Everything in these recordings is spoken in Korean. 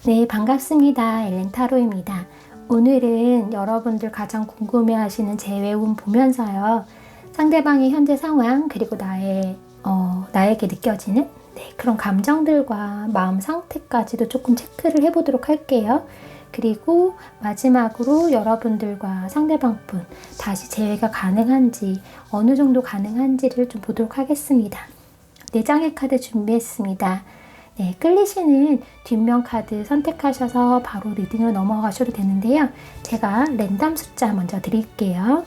네, 반갑습니다. 엘렌타로입니다. 오늘은 여러분들 가장 궁금해하시는 재회운 보면서요. 상대방의 현재 상황 그리고 나에게 느껴지는 그런 감정들과 마음 상태까지도 조금 체크를 해보도록 할게요. 그리고 마지막으로 여러분들과 상대방분 다시 재회가 가능한지 어느 정도 가능한지를 좀 보도록 하겠습니다. 4장의 카드 준비했습니다. 네, 끌리시는 뒷면 카드 선택하셔서 바로 리딩으로 넘어가셔도 되는데요. 제가 랜덤 숫자 먼저 드릴게요.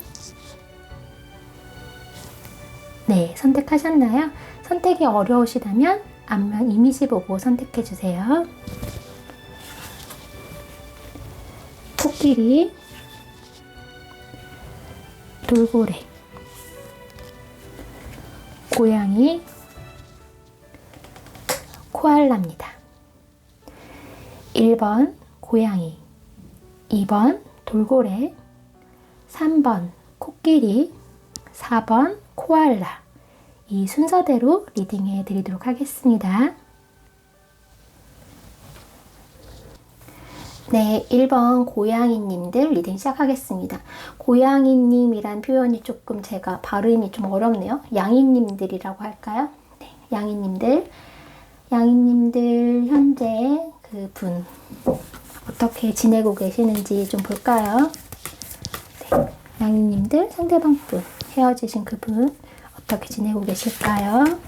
네, 선택하셨나요? 선택이 어려우시다면 앞면 이미지 보고 선택해주세요. 코끼리, 돌고래, 고양이, 코알라입니다. 1번 고양이, 2번 돌고래, 3번 코끼리, 4번 코알라. 이 순서대로 리딩해 드리도록 하겠습니다. 네, 1번 고양이님들 리딩 시작하겠습니다. 고양이님이란 표현이 조금 제가 발음이 좀 어렵네요. 양이님들이라고 할까요? 네, 양이님들 현재 그분 어떻게 지내고 계시는지 좀 볼까요? 네, 양이님들 상대방 분 헤어지신 그분 어떻게 지내고 계실까요?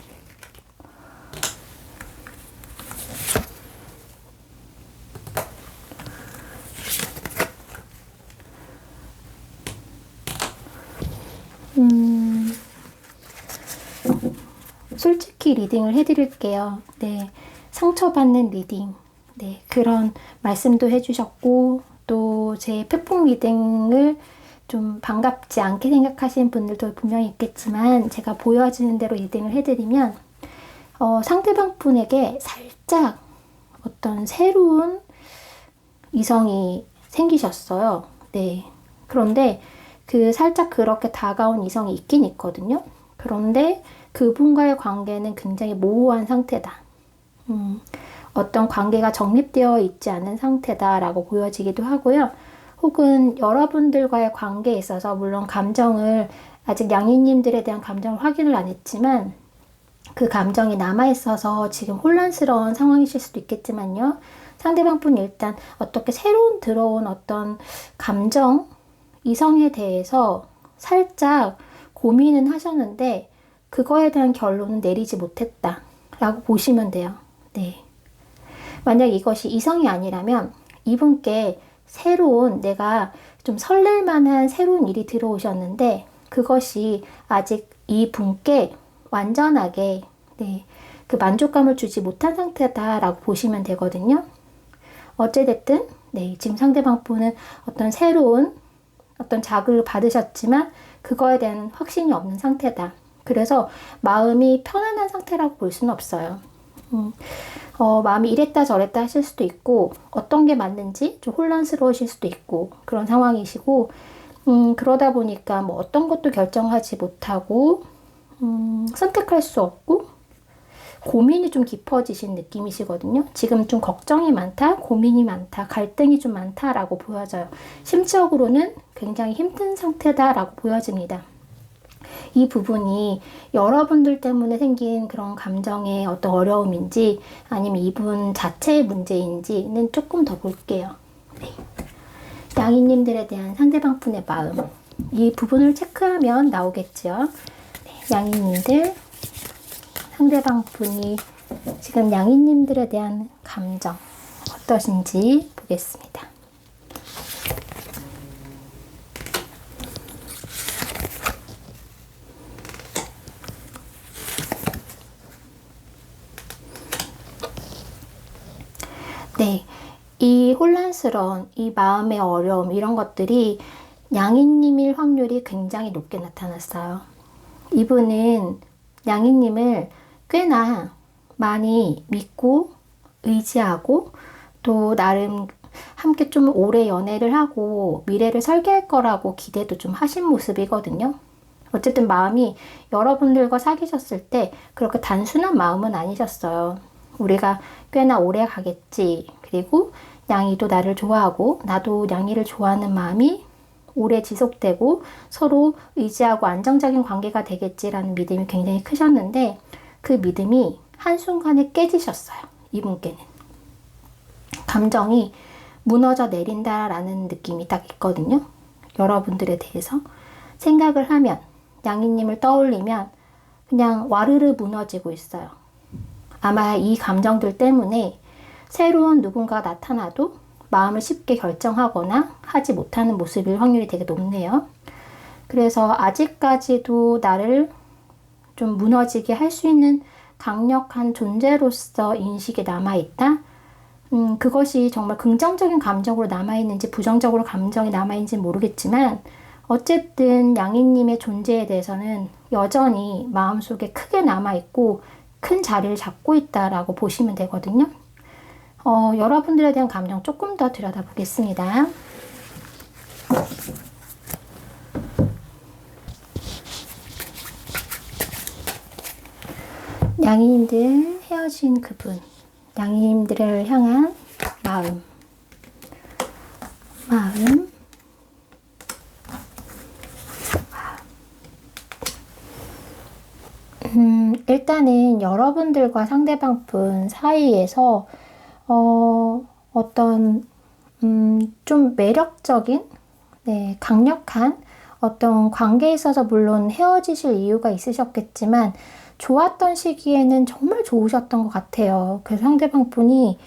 솔직히 리딩을 해드릴게요. 네, 상처받는 리딩. 네, 그런 말씀도 해주셨고, 또 제 팩폭 리딩을 좀 반갑지 않게 생각하시는 분들도 분명히 있겠지만, 제가 보여지는 대로 리딩을 해드리면, 상대방 분에게 살짝 어떤 새로운 이성이 생기셨어요. 네. 그런데 그 살짝 그렇게 다가온 이성이 있긴 있거든요. 그런데 그분과의 관계는 굉장히 모호한 상태다. 어떤 관계가 정립되어 있지 않은 상태다라고 보여지기도 하고요. 혹은 여러분들과의 관계에 있어서 물론 감정을 아직 양이님들에 대한 감정을 확인을 안 했지만 그 감정이 남아있어서 지금 혼란스러운 상황이실 수도 있겠지만요. 상대방 분이 일단 어떻게 새로운 들어온 어떤 감정, 이성에 대해서 살짝 고민은 하셨는데 그거에 대한 결론은 내리지 못했다 라고 보시면 돼요. 네. 만약 이것이 이성이 아니라면 이분께 새로운 내가 좀 설렐 만한 새로운 일이 들어오셨는데 그것이 아직 이분께 완전하게 그 만족감을 주지 못한 상태다라고 보시면 되거든요. 어찌됐든 지금 상대방 분은 어떤 새로운 어떤 자극을 받으셨지만 그거에 대한 확신이 없는 상태다. 그래서 마음이 편안한 상태라고 볼 수는 없어요. 마음이 이랬다 저랬다 하실 수도 있고 어떤 게 맞는지 좀 혼란스러우실 수도 있고 그런 상황이시고 그러다 보니까 뭐 어떤 것도 결정하지 못하고 선택할 수 없고 고민이 좀 깊어지신 느낌이시거든요. 지금 좀 걱정이 많다, 고민이 많다, 갈등이 좀 많다라고 보여져요. 심적으로는 굉장히 힘든 상태다라고 보여집니다. 이 부분이 여러분들 때문에 생긴 그런 감정의 어떤 어려움인지 아니면 이분 자체의 문제인지는 조금 더 볼게요. 네. 양이님들에 대한 상대방 분의 마음 이 부분을 체크하면 나오겠죠. 네. 양이님들 상대방 분이 지금 양이님들에 대한 감정 어떠신지 보겠습니다. 네, 이 혼란스러운 이 마음의 어려움 이런 것들이 양이님일 확률이 굉장히 높게 나타났어요. 이분은 양이님을 꽤나 많이 믿고 의지하고 또 나름 함께 좀 오래 연애를 하고 미래를 설계할 거라고 기대도 좀 하신 모습이거든요. 어쨌든 마음이 여러분들과 사귀셨을 때 그렇게 단순한 마음은 아니셨어요. 우리가 꽤나 오래 가겠지. 그리고 양이도 나를 좋아하고 나도 양이를 좋아하는 마음이 오래 지속되고 서로 의지하고 안정적인 관계가 되겠지라는 믿음이 굉장히 크셨는데 그 믿음이 한순간에 깨지셨어요. 이분께는. 감정이 무너져 내린다라는 느낌이 딱 있거든요. 여러분들에 대해서 생각을 하면 양이님을 떠올리면 그냥 와르르 무너지고 있어요. 아마 이 감정들 때문에 새로운 누군가가 나타나도 마음을 쉽게 결정하거나 하지 못하는 모습일 확률이 되게 높네요. 그래서 아직까지도 나를 좀 무너지게 할 수 있는 강력한 존재로서 인식이 남아있다. 그것이 정말 긍정적인 감정으로 남아있는지 부정적으로 감정이 남아있는지 모르겠지만 어쨌든 양이님의 존재에 대해서는 여전히 마음속에 크게 남아있고 큰 자리를 잡고 있다라고 보시면 되거든요. 여러분들에 대한 감정 조금 더 들여다보겠습니다. 양이님들 헤어진 그분, 양이님들을 향한 마음. 일단은 여러분들과 상대방 분 사이에서 어떤 좀 매력적인, 네, 강력한 어떤 관계에 있어서 물론 헤어지실 이유가 있으셨겠지만 좋았던 시기에는 정말 좋으셨던 것 같아요. 그래서 상대방 분이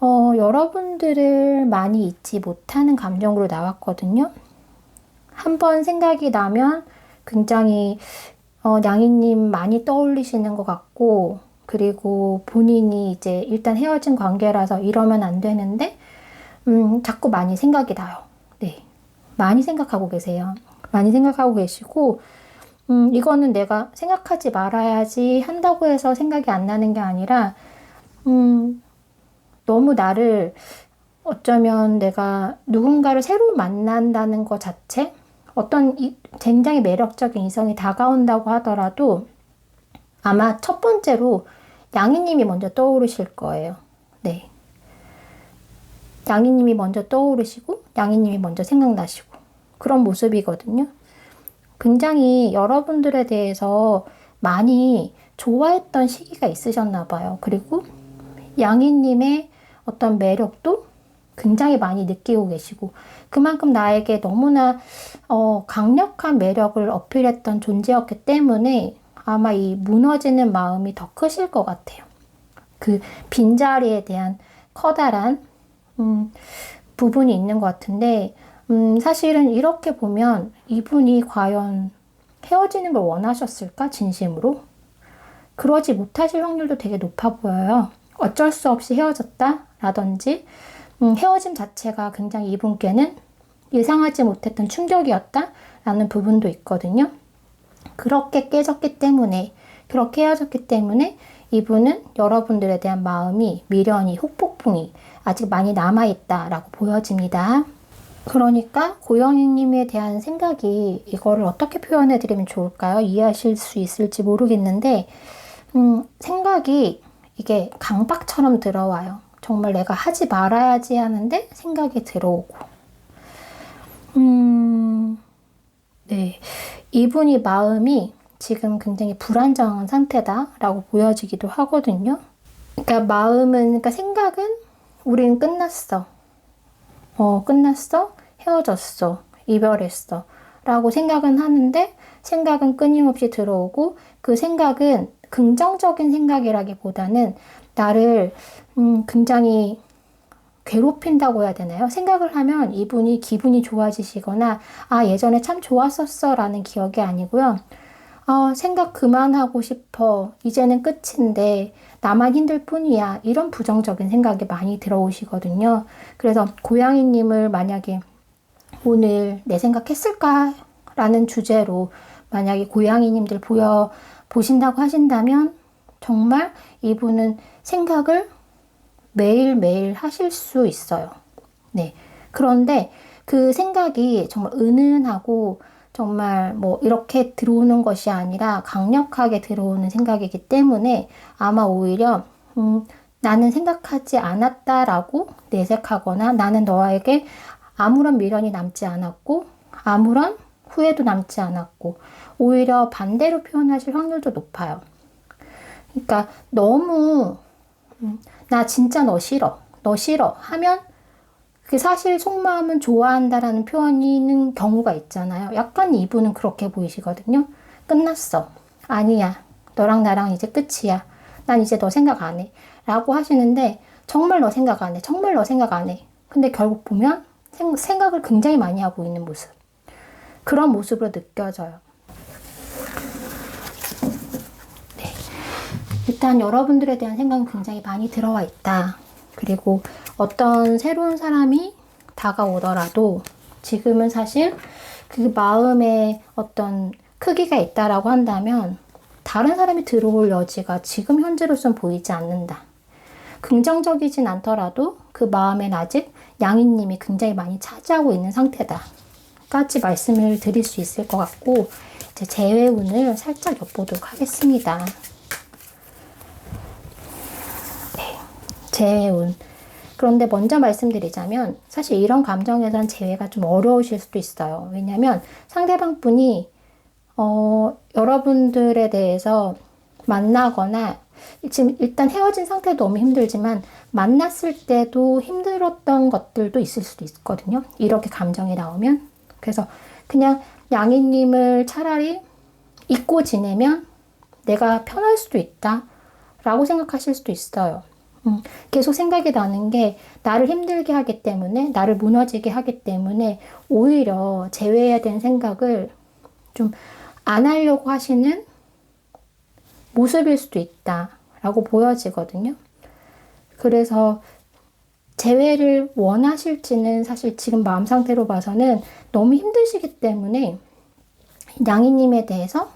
여러분들을 많이 잊지 못하는 감정으로 나왔거든요. 한번 생각이 나면 굉장히 양이님 많이 떠올리시는 것 같고, 그리고 본인이 이제 일단 헤어진 관계라서 이러면 안 되는데 자꾸 많이 생각이 나요. 네, 많이 생각하고 계세요. 많이 생각하고 계시고 이거는 내가 생각하지 말아야지 한다고 해서 생각이 안 나는 게 아니라 너무 나를 어쩌면 내가 누군가를 새로 만난다는 것 자체 어떤 굉장히 매력적인 이성이 다가온다고 하더라도 아마 첫 번째로 양이님이 먼저 떠오르실 거예요. 네. 양이님이 먼저 떠오르시고 양이님이 먼저 생각나시고 그런 모습이거든요. 굉장히 여러분들에 대해서 많이 좋아했던 시기가 있으셨나 봐요. 그리고 양이님의 어떤 매력도 굉장히 많이 느끼고 계시고 그만큼 나에게 너무나 강력한 매력을 어필했던 존재였기 때문에 아마 이 무너지는 마음이 더 크실 것 같아요. 그 빈자리에 대한 커다란 부분이 있는 것 같은데 사실은 이렇게 보면 이분이 과연 헤어지는 걸 원하셨을까? 진심으로? 그러지 못하실 확률도 되게 높아 보여요. 어쩔 수 없이 헤어졌다? 라든지 헤어짐 자체가 굉장히 이분께는 예상하지 못했던 충격이었다? 라는 부분도 있거든요. 그렇게 깨졌기 때문에, 그렇게 헤어졌기 때문에 이분은 여러분들에 대한 마음이, 미련이, 혹폭풍이 아직 많이 남아있다라고 보여집니다. 그러니까 고영희님에 대한 생각이 이거를 어떻게 표현해드리면 좋을까요? 이해하실 수 있을지 모르겠는데 생각이 이게 강박처럼 들어와요. 정말 내가 하지 말아야지 하는데 생각이 들어오고 네, 이분이 마음이 지금 굉장히 불안정한 상태다라고 보여지기도 하거든요. 그러니까 마음은, 그러니까 생각은 우린 끝났어. 끝났어? 헤어졌어. 이별했어. 라고 생각은 하는데 생각은 끊임없이 들어오고 그 생각은 긍정적인 생각이라기보다는 나를 굉장히 괴롭힌다고 해야 되나요? 생각을 하면 이분이 기분이 좋아지시거나 아 예전에 참 좋았었어 라는 기억이 아니고요. 생각 그만하고 싶어. 이제는 끝인데 나만 힘들 뿐이야. 이런 부정적인 생각이 많이 들어오시거든요. 그래서 고양이님을 만약에 오늘 내 생각했을까? 라는 주제로 만약에 고양이님들 보신다고 하신다면 정말 이분은 생각을 매일매일 하실 수 있어요. 네. 그런데 그 생각이 정말 은은하고 정말 뭐 이렇게 들어오는 것이 아니라 강력하게 들어오는 생각이기 때문에 아마 오히려 나는 생각하지 않았다라고 내색하거나 나는 너에게 아무런 미련이 남지 않았고 아무런 후회도 남지 않았고 오히려 반대로 표현하실 확률도 높아요. 그러니까 너무 나 진짜 너 싫어. 너 싫어 하면 그게 사실 속마음은 좋아한다라는 표현이는 경우가 있잖아요. 약간 이분은 그렇게 보이시거든요. 끝났어. 아니야. 너랑 나랑 이제 끝이야. 난 이제 너 생각 안 해. 라고 하시는데 정말 너 생각 안 해. 정말 너 생각 안 해. 근데 결국 보면 생각을 굉장히 많이 하고 있는 모습. 그런 모습으로 느껴져요. 네. 일단 여러분들에 대한 생각은 굉장히 많이 들어와 있다. 그리고 어떤 새로운 사람이 다가오더라도 지금은 사실 그 마음에 어떤 크기가 있다라고 한다면 다른 사람이 들어올 여지가 지금 현재로선 보이지 않는다. 긍정적이진 않더라도 그 마음엔 아직 양이님이 굉장히 많이 차지하고 있는 상태다. 까지 말씀을 드릴 수 있을 것 같고 이제 재회운을 살짝 엿보도록 하겠습니다. 네, 재회운. 그런데 먼저 말씀드리자면 사실 이런 감정에선 재회가 좀 어려우실 수도 있어요. 왜냐하면 상대방 분이 여러분들에 대해서 만나거나 지금 일단 헤어진 상태도 너무 힘들지만 만났을 때도 힘들었던 것들도 있을 수도 있거든요. 이렇게 감정이 나오면. 그래서 그냥 양이님을 차라리 잊고 지내면 내가 편할 수도 있다 라고 생각하실 수도 있어요. 계속 생각이 나는 게 나를 힘들게 하기 때문에 나를 무너지게 하기 때문에 오히려 제외해야 되는 생각을 좀 안 하려고 하시는 모습일 수도 있다 라고 보여지거든요. 그래서 재회를 원하실지는 사실 지금 마음 상태로 봐서는 너무 힘드시기 때문에 양이님에 대해서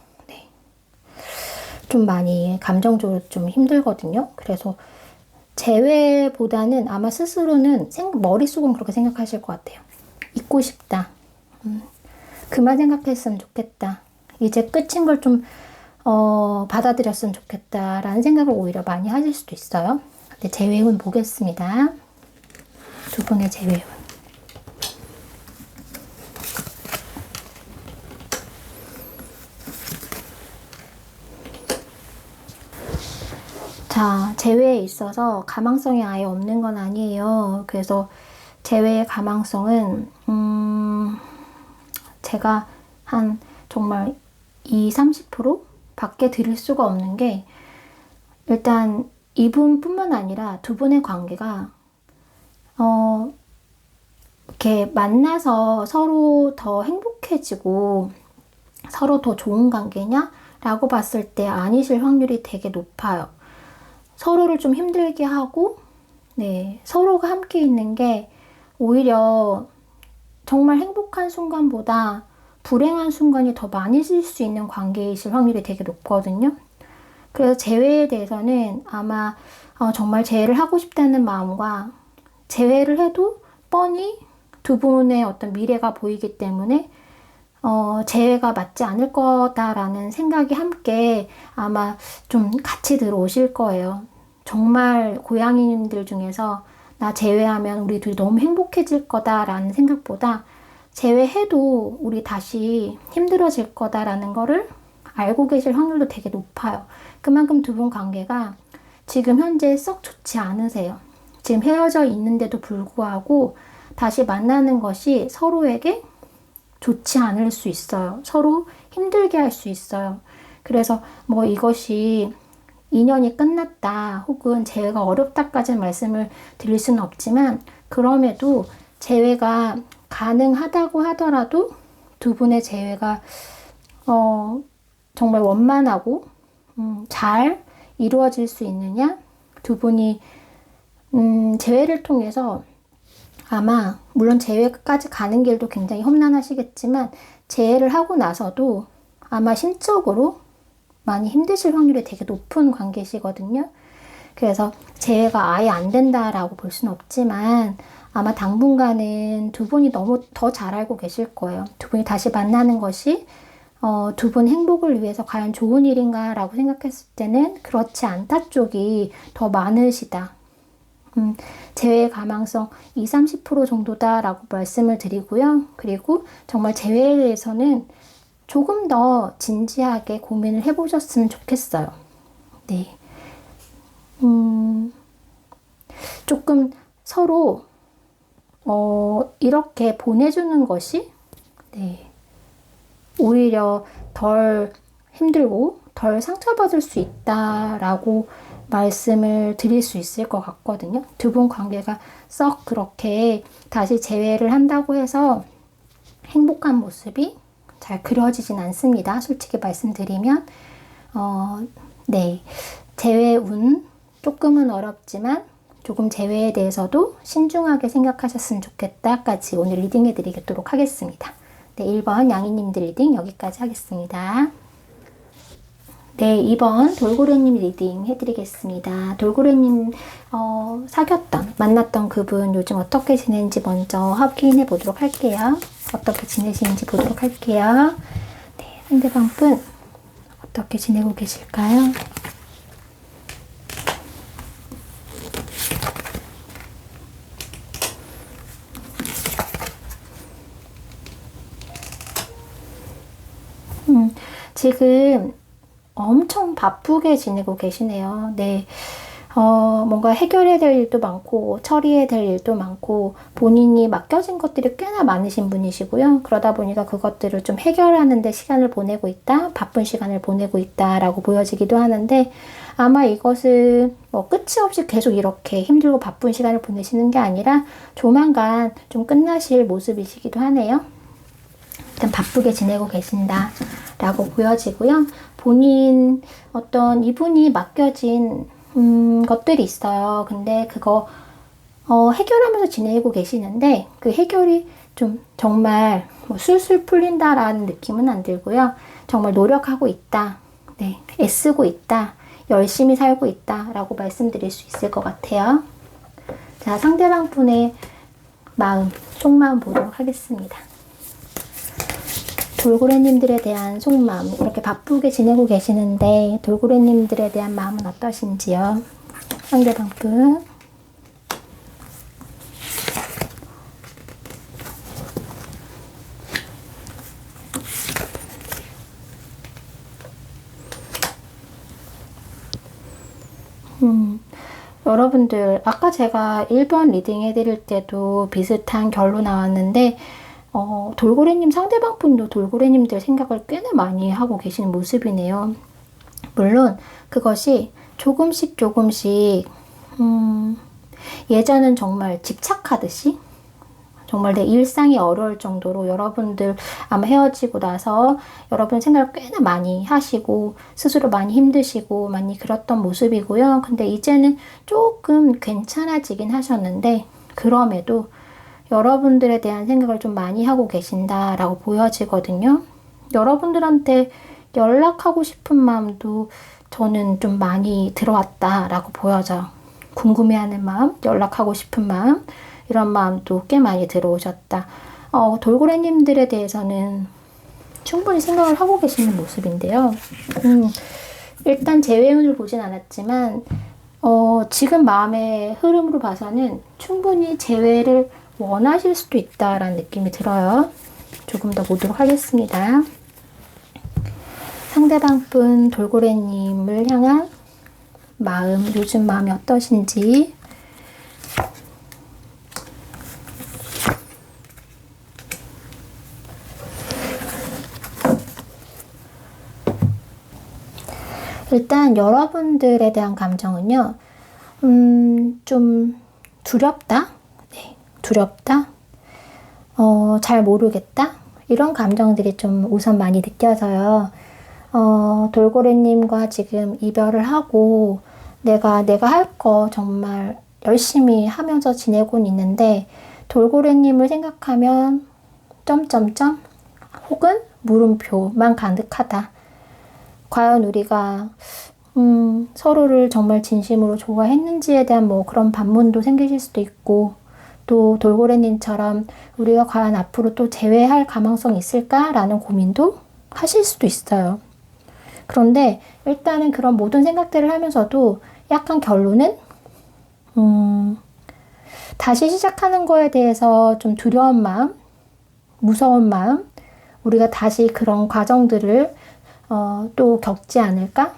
좀 많이 감정적으로 좀 힘들거든요. 그래서 재회보다는 아마 스스로는 머릿속은 그렇게 생각하실 것 같아요. 잊고 싶다. 그만 생각했으면 좋겠다. 이제 끝인 걸 좀 받아들였으면 좋겠다라는 생각을 오히려 많이 하실 수도 있어요. 근데 재회운 보겠습니다. 두 분의 재회운. 자, 재회에 있어서 가망성이 아예 없는 건 아니에요. 그래서 재회의 가망성은 제가 한 정말 30% 밖에 드릴 수가 없는 게 일단 이분뿐만 아니라 두 분의 관계가 이렇게 만나서 서로 더 행복해지고 서로 더 좋은 관계냐? 라고 봤을 때 아니실 확률이 되게 높아요. 서로를 좀 힘들게 하고 서로가 함께 있는 게 오히려 정말 행복한 순간보다 불행한 순간이 더 많이 있을 수 있는 관계이실 확률이 되게 높거든요. 그래서 재회에 대해서는 아마 정말 재회를 하고 싶다는 마음과 재회를 해도 뻔히 두 분의 어떤 미래가 보이기 때문에 재회가 맞지 않을 거다라는 생각이 함께 아마 좀 같이 들어오실 거예요. 정말 고양이님들 중에서 나 재회하면 우리 둘이 너무 행복해질 거다라는 생각보다 재회해도 우리 다시 힘들어질 거다라는 거를 알고 계실 확률도 되게 높아요. 그만큼 두 분 관계가 지금 현재 썩 좋지 않으세요. 지금 헤어져 있는데도 불구하고 다시 만나는 것이 서로에게 좋지 않을 수 있어요. 서로 힘들게 할 수 있어요. 그래서 뭐 이것이 인연이 끝났다 혹은 재회가 어렵다까지는 말씀을 드릴 수는 없지만 그럼에도 재회가 가능하다고 하더라도 두 분의 재회가 정말 원만하고 잘 이루어질 수 있느냐? 두 분이 재회를 통해서 아마 물론 재회까지 가는 길도 굉장히 험난하시겠지만 재회를 하고 나서도 아마 심적으로 많이 힘드실 확률이 되게 높은 관계시거든요. 그래서 재회가 아예 안 된다라고 볼 수는 없지만 아마 당분간은 두 분이 너무 더 잘 알고 계실 거예요. 두 분이 다시 만나는 것이 두 분 행복을 위해서 과연 좋은 일인가 라고 생각했을 때는 그렇지 않다 쪽이 더 많으시다 재회 가망성 20-30% 정도다라고 말씀을 드리고요. 그리고 정말 재회에 대해서는 조금 더 진지하게 고민을 해보셨으면 좋겠어요. 네. 조금 서로 이렇게 보내주는 것이 네, 오히려 덜 힘들고 덜 상처받을 수 있다라고 말씀을 드릴 수 있을 것 같거든요. 두 분 관계가 썩 그렇게 다시 재회를 한다고 해서 행복한 모습이 잘 그려지진 않습니다. 솔직히 말씀드리면 네, 재회 운 조금은 어렵지만 조금 재회에 대해서도 신중하게 생각하셨으면 좋겠다까지 오늘 리딩해 드리도록 하겠습니다. 네, 1번 양이님들 리딩 여기까지 하겠습니다. 네, 2번 돌고래님 리딩 해드리겠습니다. 돌고래님 만났던 그분 요즘 어떻게 지내는지 먼저 확인해 보도록 할게요. 어떻게 지내시는지 보도록 할게요. 네, 상대방 분 어떻게 지내고 계실까요? 지금 엄청 바쁘게 지내고 계시네요. 네. 뭔가 해결해야 될 일도 많고, 처리해야 될 일도 많고, 본인이 맡겨진 것들이 꽤나 많으신 분이시고요. 그러다 보니까 그것들을 좀 해결하는 데 시간을 보내고 있다, 바쁜 시간을 보내고 있다라고 보여지기도 하는데, 아마 이것은 뭐 끝이 없이 계속 이렇게 힘들고 바쁜 시간을 보내시는 게 아니라 조만간 좀 끝나실 모습이시기도 하네요. 일단 바쁘게 지내고 계신다라고 보여지고요. 본인 이분이 맡겨진 것들이 있어요. 근데 그거 해결하면서 지내고 계시는데 그 해결이 좀 정말 뭐 술술 풀린다라는 느낌은 안 들고요. 정말 노력하고 있다. 네, 애쓰고 있다. 열심히 살고 있다라고 말씀드릴 수 있을 것 같아요. 자, 상대방 분의 마음, 속마음 보도록 하겠습니다. 돌고래님들에 대한 속마음, 이렇게 바쁘게 지내고 계시는데 돌고래님들에 대한 마음은 어떠신지요? 상대방 분. 여러분들 아까 제가 1번 리딩 해드릴 때도 비슷한 결로 나왔는데 돌고래님 상대방 분도 돌고래님들 생각을 꽤나 많이 하고 계시는 모습이네요. 물론 그것이 조금씩 예전은 정말 집착하듯이 정말 내 일상이 어려울 정도로 여러분들 아마 헤어지고 나서 여러분 생각을 꽤나 많이 하시고 스스로 많이 힘드시고 많이 그랬던 모습이고요. 근데 이제는 조금 괜찮아지긴 하셨는데 그럼에도 여러분들에 대한 생각을 좀 많이 하고 계신다라고 보여지거든요. 여러분들한테 연락하고 싶은 마음도 저는 좀 많이 들어왔다라고 보여져요. 궁금해하는 마음, 연락하고 싶은 마음, 이런 마음도 꽤 많이 들어오셨다. 돌고래님들에 대해서는 충분히 생각을 하고 계시는 모습인데요. 일단 재회운을 보진 않았지만 지금 마음의 흐름으로 봐서는 충분히 재회를 원하실 수도 있다라는 느낌이 들어요. 조금 더 보도록 하겠습니다. 상대방 분 돌고래님을 향한 마음, 요즘 마음이 어떠신지. 일단 여러분들에 대한 감정은요, 좀 두렵다? 네, 두렵다? 잘 모르겠다? 이런 감정들이 좀 우선 많이 느껴져요. 돌고래님과 지금 이별을 하고 내가 할 거 정말 열심히 하면서 지내곤 있는데 돌고래님을 생각하면 점점점 혹은 물음표만 가득하다. 과연 우리가 서로를 정말 진심으로 좋아했는지에 대한 뭐 그런 반문도 생기실 수도 있고 또 돌고래님처럼 우리가 과연 앞으로 또 재회할 가망성이 있을까라는 고민도 하실 수도 있어요. 그런데 일단은 그런 모든 생각들을 하면서도 약간 결론은 다시 시작하는 거에 대해서 좀 두려운 마음, 무서운 마음, 우리가 다시 그런 과정들을 또 겪지 않을까?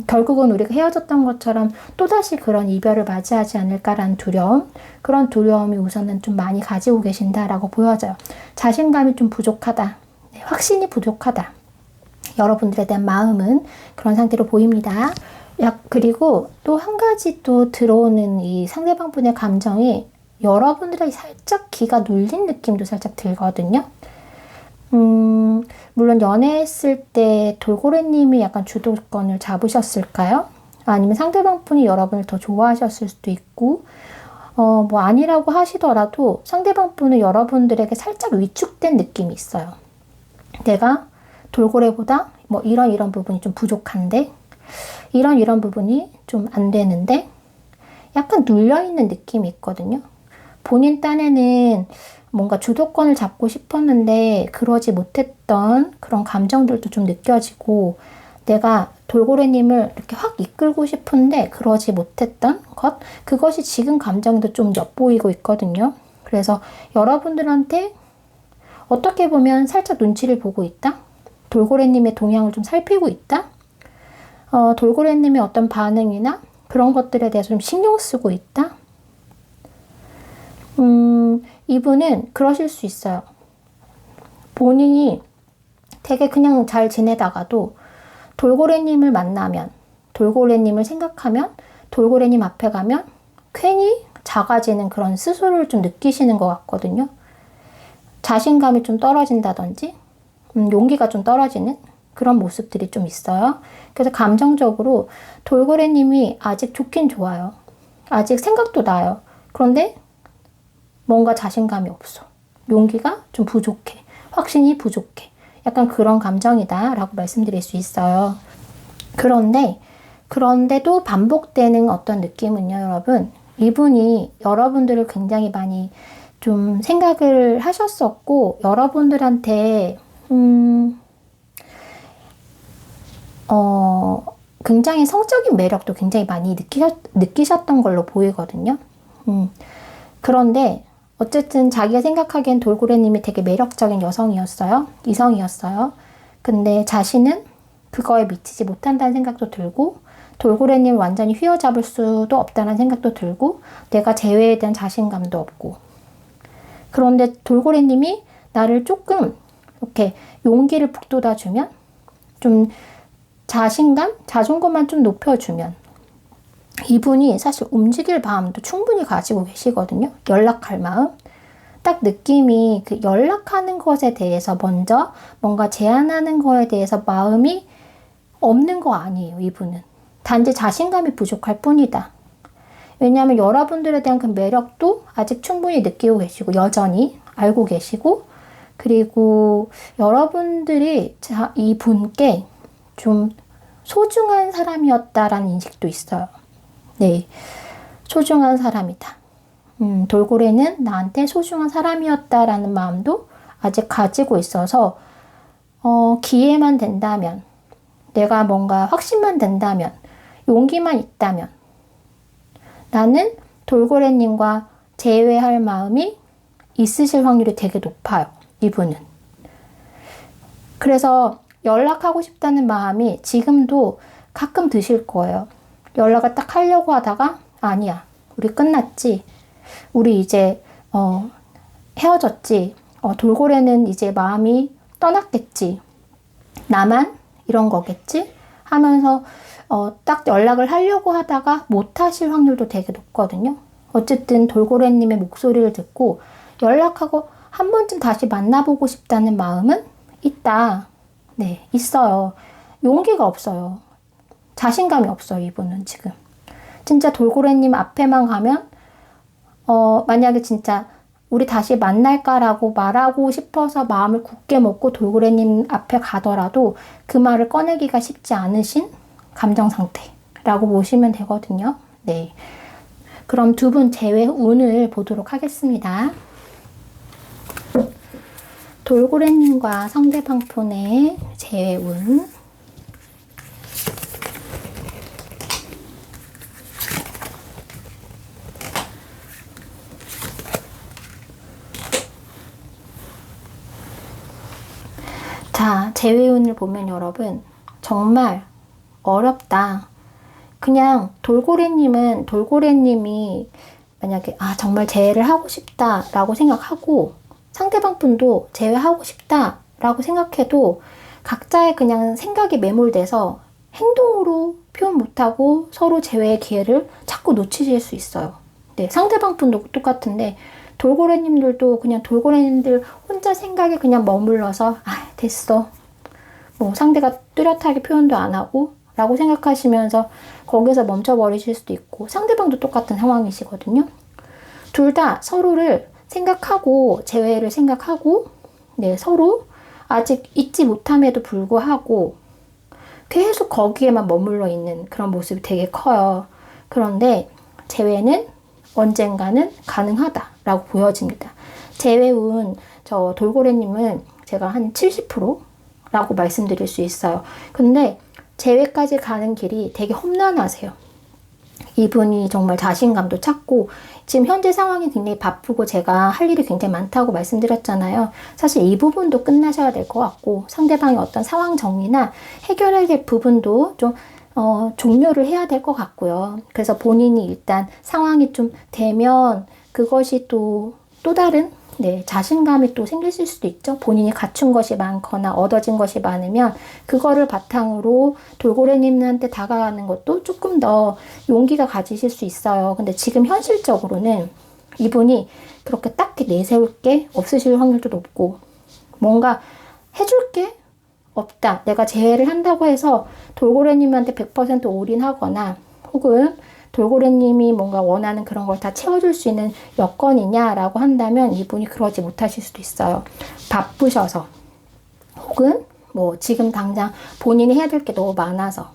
결국은 우리가 헤어졌던 것처럼 또다시 그런 이별을 맞이하지 않을까라는 두려움, 그런 두려움이 우선은 좀 많이 가지고 계신다라고 보여져요. 자신감이 좀 부족하다. 네, 확신이 부족하다. 여러분들에 대한 마음은 그런 상태로 보입니다. 그리고 또 한 가지 또 들어오는 이 상대방분의 감정이 여러분들의 살짝 기가 눌린 느낌도 살짝 들거든요. 물론 연애했을 때 돌고래님이 약간 주도권을 잡으셨을까요? 아니면 상대방분이 여러분을 더 좋아하셨을 수도 있고, 뭐 아니라고 하시더라도 상대방분은 여러분들에게 살짝 위축된 느낌이 있어요. 내가 돌고래보다 뭐 이런 부분이 좀 부족한데, 이런 부분이 좀 안 되는데, 약간 눌려있는 느낌이 있거든요. 본인 딴에는 뭔가 주도권을 잡고 싶었는데 그러지 못했던 그런 감정들도 좀 느껴지고, 내가 돌고래님을 이렇게 확 이끌고 싶은데 그러지 못했던 것, 그것이 지금 감정도 좀 엿보이고 있거든요. 그래서 여러분들한테 어떻게 보면 살짝 눈치를 보고 있다? 돌고래님의 동향을 좀 살피고 있다? 돌고래님의 어떤 반응이나 그런 것들에 대해서 좀 신경 쓰고 있다? 이분은 그러실 수 있어요. 본인이 되게 그냥 잘 지내다가도 돌고래님을 만나면, 돌고래님을 생각하면, 돌고래님 앞에 가면 괜히 작아지는 그런 스스로를 좀 느끼시는 것 같거든요. 자신감이 좀 떨어진다든지, 용기가 좀 떨어지는 그런 모습들이 좀 있어요. 그래서 감정적으로 돌고래님이 아직 좋긴 좋아요. 아직 생각도 나요. 그런데 뭔가 자신감이 없어. 용기가 좀 부족해. 확신이 부족해. 약간 그런 감정이다 라고 말씀드릴 수 있어요. 그런데도 반복되는 어떤 느낌은요, 여러분. 이분이 여러분들을 굉장히 많이 좀 생각을 하셨었고, 여러분들한테 굉장히 성적인 매력도 굉장히 많이 느끼셨던 걸로 보이거든요. 그런데 어쨌든 자기가 생각하기엔 돌고래님이 되게 매력적인 여성이었어요. 이성이었어요. 근데 자신은 그거에 미치지 못한다는 생각도 들고, 돌고래님 완전히 휘어잡을 수도 없다는 생각도 들고, 내가 재회에 대한 자신감도 없고. 그런데 돌고래님이 나를 조금 이렇게 용기를 북돋아주면, 좀 자신감, 자존감만 좀 높여주면, 이분이 사실 움직일 마음도 충분히 가지고 계시거든요. 연락할 마음. 딱 느낌이 그 연락하는 것에 대해서 먼저 뭔가 제안하는 거에 대해서 마음이 없는 거 아니에요, 이분은. 단지 자신감이 부족할 뿐이다. 왜냐하면 여러분들에 대한 그 매력도 아직 충분히 느끼고 계시고, 여전히 알고 계시고, 그리고 여러분들이 이 분께 좀 소중한 사람이었다라는 인식도 있어요. 네, 소중한 사람이다. 돌고래는 나한테 소중한 사람이었다라는 마음도 아직 가지고 있어서, 기회만 된다면, 내가 뭔가 확신만 된다면, 용기만 있다면, 나는 돌고래님과 재회할 마음이 있으실 확률이 되게 높아요, 이분은. 그래서 연락하고 싶다는 마음이 지금도 가끔 드실 거예요. 연락을 딱 하려고 하다가, 아니야, 우리 끝났지, 우리 이제 헤어졌지, 돌고래는 이제 마음이 떠났겠지, 나만 이런 거겠지 하면서 딱 연락을 하려고 하다가 못 하실 확률도 되게 높거든요. 어쨌든 돌고래님의 목소리를 듣고 연락하고 한 번쯤 다시 만나보고 싶다는 마음은 있다. 네, 있어요. 용기가 없어요. 자신감이 없어요, 이분은 지금. 진짜 돌고래님 앞에만 가면, 만약에 진짜 우리 다시 만날까라고 말하고 싶어서 마음을 굳게 먹고 돌고래님 앞에 가더라도 그 말을 꺼내기가 쉽지 않으신 감정 상태라고 보시면 되거든요. 네. 그럼 두 분 재회 운을 보도록 하겠습니다. 돌고래님과 상대방 폰의 재회 운. 자, 재회운을 보면 여러분 정말 어렵다. 그냥 돌고래님이 만약에 정말 재회를 하고 싶다라고 생각하고 상대방 분도 재회하고 싶다라고 생각해도 각자의 그냥 생각이 매몰돼서 행동으로 표현 못하고 서로 재회의 기회를 자꾸 놓치실 수 있어요. 네, 상대방 분도 똑같은데 돌고래님들도 그냥 돌고래님들 혼자 생각에 그냥 머물러서 됐어. 뭐 상대가 뚜렷하게 표현도 안 하고 라고 생각하시면서 거기서 멈춰버리실 수도 있고 상대방도 똑같은 상황이시거든요. 둘 다 서로를 생각하고 재회를 생각하고 네, 서로 아직 잊지 못함에도 불구하고 계속 거기에만 머물러 있는 그런 모습이 되게 커요. 그런데 재회는 언젠가는 가능하다라고 보여집니다. 재회운 저 돌고래님은 제가 한 70%라고 말씀드릴 수 있어요. 근데 재회까지 가는 길이 되게 험난하세요. 이분이 정말 자신감도 찾고 지금 현재 상황이 굉장히 바쁘고 제가 할 일이 굉장히 많다고 말씀드렸잖아요. 사실 이 부분도 끝나셔야 될 것 같고 상대방의 어떤 상황 정리나 해결해야 될 부분도 좀 종료를 해야 될 것 같고요. 그래서 본인이 일단 상황이 좀 되면 그것이 또 다른 자신감이 또 생기실 수도 있죠. 본인이 갖춘 것이 많거나 얻어진 것이 많으면 그거를 바탕으로 돌고래님한테 다가가는 것도 조금 더 용기가 가지실 수 있어요. 근데 지금 현실적으로는 이분이 그렇게 딱히 내세울 게 없으실 확률도 높고 뭔가 해줄 게 없다. 내가 재회를 한다고 해서 돌고래님한테 100% 올인하거나 혹은 돌고래님이 뭔가 원하는 그런 걸 다 채워줄 수 있는 여건이냐라고 한다면 이분이 그러지 못하실 수도 있어요. 바쁘셔서 혹은 뭐 지금 당장 본인이 해야 될 게 너무 많아서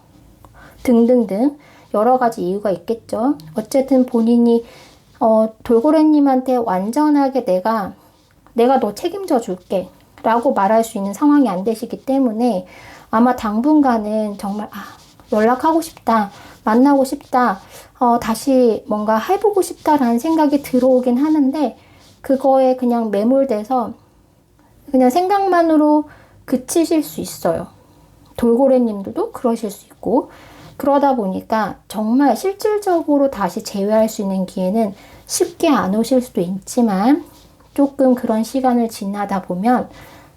등등등 여러 가지 이유가 있겠죠. 어쨌든 본인이 돌고래님한테 완전하게 내가 너 책임져 줄게 라고 말할 수 있는 상황이 안 되시기 때문에 아마 당분간은 정말 연락하고 싶다, 만나고 싶다, 다시 뭔가 해보고 싶다라는 생각이 들어오긴 하는데 그거에 그냥 매몰돼서 그냥 생각만으로 그치실 수 있어요. 돌고래님들도 그러실 수 있고 그러다 보니까 정말 실질적으로 다시 재회할 수 있는 기회는 쉽게 안 오실 수도 있지만 조금 그런 시간을 지나다 보면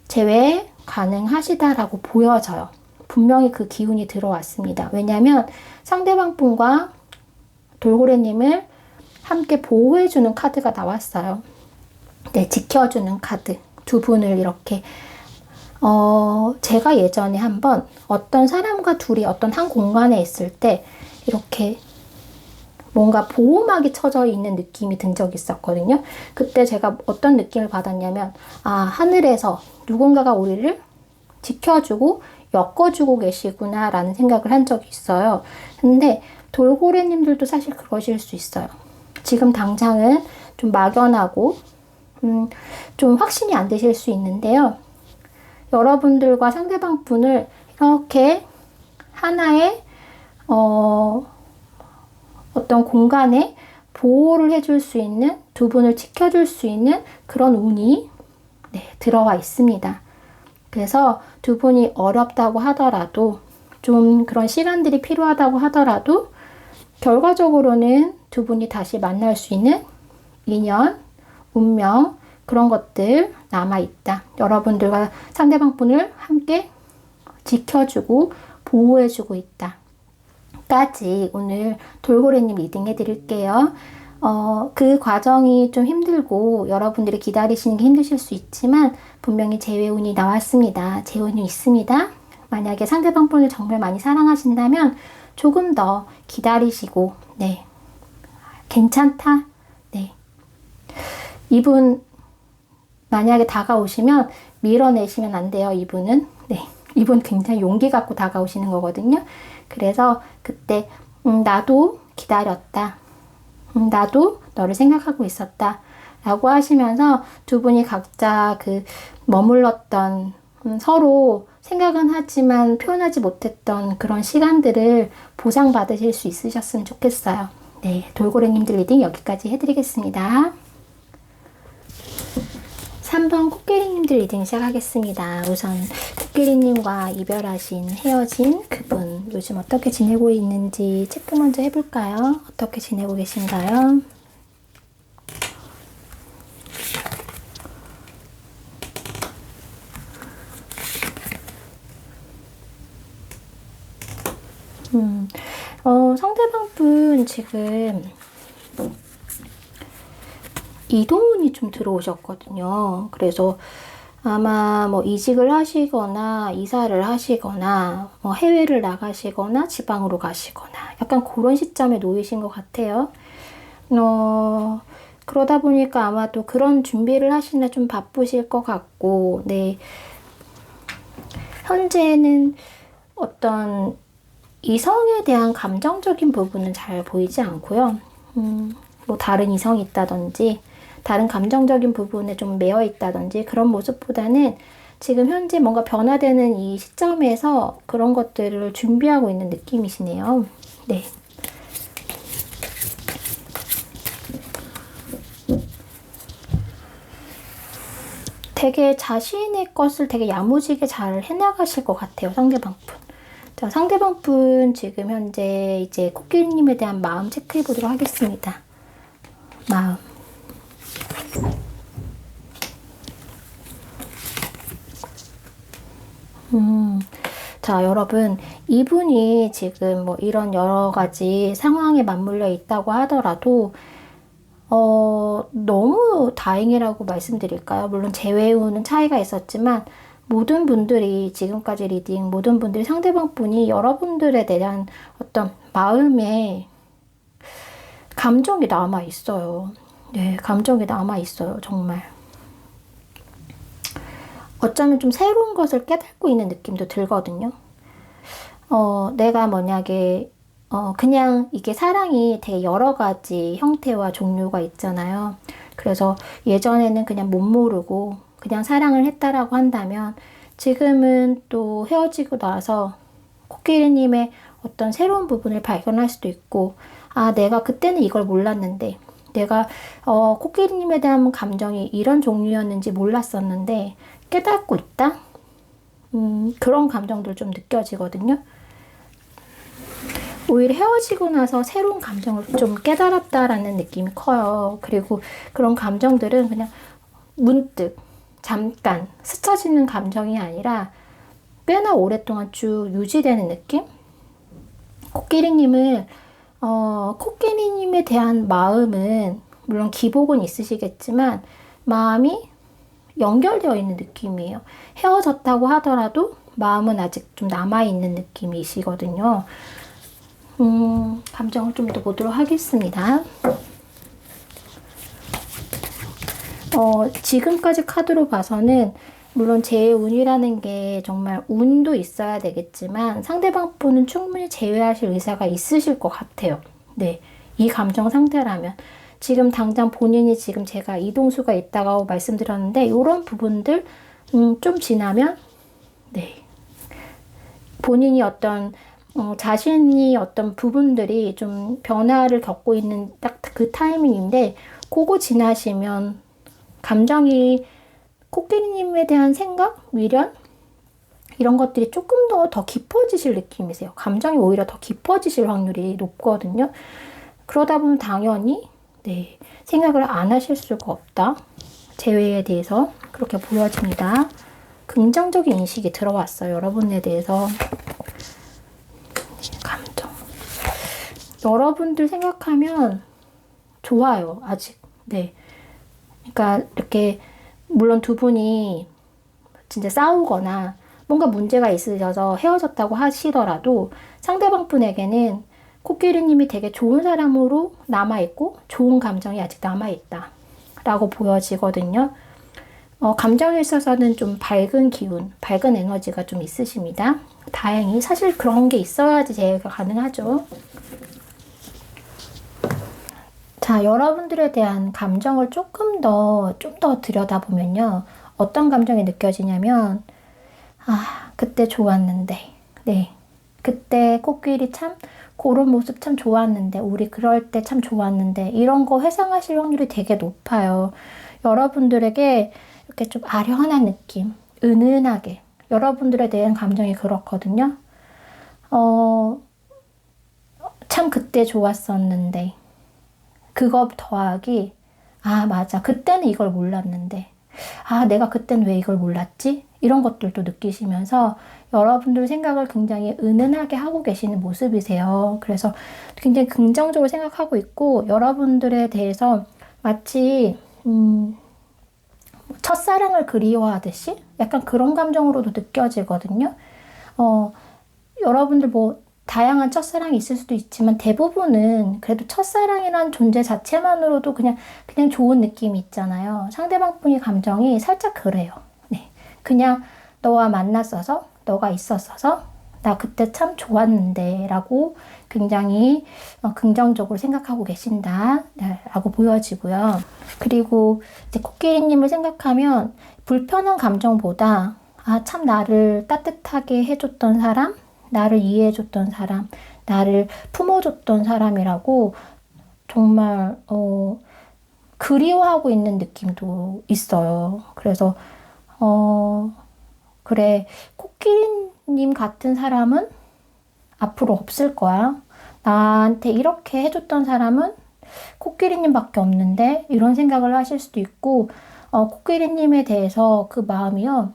재회 가능하시다라고 보여져요. 분명히 그 기운이 들어왔습니다. 왜냐하면 상대방 분과 돌고래님을 함께 보호해주는 카드가 나왔어요. 네, 지켜주는 카드. 두 분을 이렇게 제가 예전에 한번 어떤 사람과 둘이 어떤 한 공간에 있을 때 이렇게 뭔가 보호막이 쳐져 있는 느낌이 든 적이 있었거든요. 그때 제가 어떤 느낌을 받았냐면 하늘에서 누군가가 우리를 지켜주고 엮어주고 계시구나 라는 생각을 한 적이 있어요. 근데 돌고래님들도 사실 그러실 수 있어요. 지금 당장은 좀 막연하고 좀 확신이 안 되실 수 있는데요. 여러분들과 상대방 분을 이렇게 하나의 어떤 공간에 보호를 해줄 수 있는, 두 분을 지켜줄 수 있는 그런 운이 들어와 있습니다. 그래서 두 분이 어렵다고 하더라도 좀 그런 시간들이 필요하다고 하더라도 결과적으로는 두 분이 다시 만날 수 있는 인연, 운명 그런 것들 남아있다. 여러분들과 상대방 분을 함께 지켜주고 보호해주고 있다. 까지 오늘 돌고래님 리딩 해드릴게요. 그 과정이 좀 힘들고 여러분들이 기다리시는 게 힘드실 수 있지만 분명히 재회운이 나왔습니다. 재회운이 있습니다. 만약에 상대방 분을 정말 많이 사랑하신다면 조금 더 기다리시고 괜찮다. 이분 만약에 다가오시면 밀어내시면 안 돼요. 이분은 이분 굉장히 용기 갖고 다가오시는 거거든요. 그래서 그때 나도 기다렸다. 나도 너를 생각하고 있었다. 라고 하시면서 두 분이 각자 그 머물렀던 서로 생각은 하지만 표현하지 못했던 그런 시간들을 보상받으실 수 있으셨으면 좋겠어요. 돌고래님들 리딩 여기까지 해드리겠습니다. 3번 코끼리님들 리딩 시작하겠습니다. 우선 코끼리님과 이별하신 헤어진 그분 요즘 어떻게 지내고 있는지 체크 먼저 해볼까요? 어떻게 지내고 계신가요? 상대방 분 지금 이동운이 좀 들어오셨거든요. 그래서 아마 뭐 이직을 하시거나 이사를 하시거나 뭐 해외를 나가시거나 지방으로 가시거나 약간 그런 시점에 놓이신 것 같아요. 그러다 보니까 아마도 그런 준비를 하시느라 좀 바쁘실 것 같고, 네. 현재는 어떤 이성에 대한 감정적인 부분은 잘 보이지 않고요. 뭐 다른 이성이 있다든지 다른 감정적인 부분에 좀 매여 있다든지 그런 모습보다는 지금 현재 뭔가 변화되는 이 시점에서 그런 것들을 준비하고 있는 느낌이시네요. 네. 되게 자신의 것을 되게 야무지게 잘 해나가실 것 같아요, 상대방 분. 자, 상대방 분 지금 현재 이제 코끼리님에 대한 마음 체크해 보도록 하겠습니다. 마음. 자, 여러분, 이분이 지금 뭐 이런 여러 가지 상황에 맞물려 있다고 하더라도, 너무 다행이라고 말씀드릴까요? 물론 제외우는 차이가 있었지만, 모든 분들이 지금까지 리딩, 모든 분들이 상대방 분이 여러분들에 대한 어떤 마음에 감정이 남아 있어요. 네, 감정이 남아 있어요, 정말. 어쩌면 좀 새로운 것을 깨닫고 있는 느낌도 들거든요. 내가 만약에, 그냥 이게 사랑이 되게 여러 가지 형태와 종류가 있잖아요. 그래서 예전에는 그냥 못 모르고 그냥 사랑을 했다라고 한다면 지금은 또 헤어지고 나서 코끼리님의 어떤 새로운 부분을 발견할 수도 있고, 아, 내가 그때는 이걸 몰랐는데, 내가 코끼리님에 대한 감정이 이런 종류였는지 몰랐었는데 깨닫고 있다? 그런 감정들 좀 느껴지거든요. 오히려 헤어지고 나서 새로운 감정을 좀 깨달았다라는 느낌이 커요. 그리고 그런 감정들은 그냥 문득, 잠깐 스쳐지는 감정이 아니라 꽤나 오랫동안 쭉 유지되는 느낌? 코끼리님에 대한 마음은 물론 기복은 있으시겠지만 마음이 연결되어 있는 느낌이에요. 헤어졌다고 하더라도 마음은 아직 좀 남아있는 느낌이시거든요. 감정을 좀 더 보도록 하겠습니다. 지금까지 카드로 봐서는 물론 제 운이라는 게 정말 운도 있어야 되겠지만 상대방 분은 충분히 제외하실 의사가 있으실 것 같아요. 네, 이 감정 상태라면. 지금 당장 본인이 지금 제가 이동수가 있다고 말씀드렸는데 이런 부분들 좀 지나면 네, 본인이 어떤 자신이 어떤 부분들이 좀 변화를 겪고 있는 딱 그 타이밍인데 그거 지나시면 감정이 코끼리님에 대한 생각, 미련 이런 것들이 조금 더 깊어지실 느낌이세요. 감정이 오히려 더 깊어지실 확률이 높거든요. 그러다 보면 당연히 네, 생각을 안 하실 수가 없다. 재회에 대해서 그렇게 보여집니다. 긍정적인 인식이 들어왔어요. 여러분에 대해서. 감정. 여러분들 생각하면 좋아요. 아직. 네. 그러니까 이렇게 물론 두 분이 진짜 싸우거나 뭔가 문제가 있으셔서 헤어졌다고 하시더라도 상대방 분에게는 코끼리님이 되게 좋은 사람으로 남아있고 좋은 감정이 아직 남아있다 라고 보여지거든요. 감정에 있어서는 좀 밝은 기운, 밝은 에너지가 좀 있으십니다. 다행히 사실 그런 게 있어야지 제외가 가능하죠. 자, 여러분들에 대한 감정을 좀 더 들여다보면요. 어떤 감정이 느껴지냐면, 아, 그때 좋았는데, 네. 그때 코끼리 참, 그런 모습 참 좋았는데, 우리 그럴 때 참 좋았는데, 이런 거 회상하실 확률이 되게 높아요. 여러분들에게 이렇게 좀 아련한 느낌, 은은하게. 여러분들에 대한 감정이 그렇거든요. 참 그때 좋았었는데 그거 더하기 아 맞아 그때는 이걸 몰랐는데 아 내가 그때는 왜 이걸 몰랐지? 이런 것들도 느끼시면서 여러분들 생각을 굉장히 은은하게 하고 계시는 모습이세요. 그래서 굉장히 긍정적으로 생각하고 있고 여러분들에 대해서 마치 첫사랑을 그리워하듯이 약간 그런 감정으로도 느껴지거든요. 여러분들 뭐 다양한 첫사랑이 있을 수도 있지만 대부분은 그래도 첫사랑이란 존재 자체만으로도 그냥 좋은 느낌이 있잖아요. 상대방 분의 감정이 살짝 그래요. 네. 그냥 너와 만났어서, 너가 있었어서, 나 그때 참 좋았는데 라고 굉장히 긍정적으로 생각하고 계신다 라고 보여지고요. 그리고 이제 코끼리님을 생각하면 불편한 감정보다 아, 참 나를 따뜻하게 해줬던 사람, 나를 이해해줬던 사람, 나를 품어줬던 사람이라고 정말 그리워하고 있는 느낌도 있어요. 그래서 그래 코끼리님 같은 사람은 앞으로 없을 거야. 나한테 이렇게 해줬던 사람은 코끼리님밖에 없는데 이런 생각을 하실 수도 있고 코끼리님에 대해서 그 마음이요.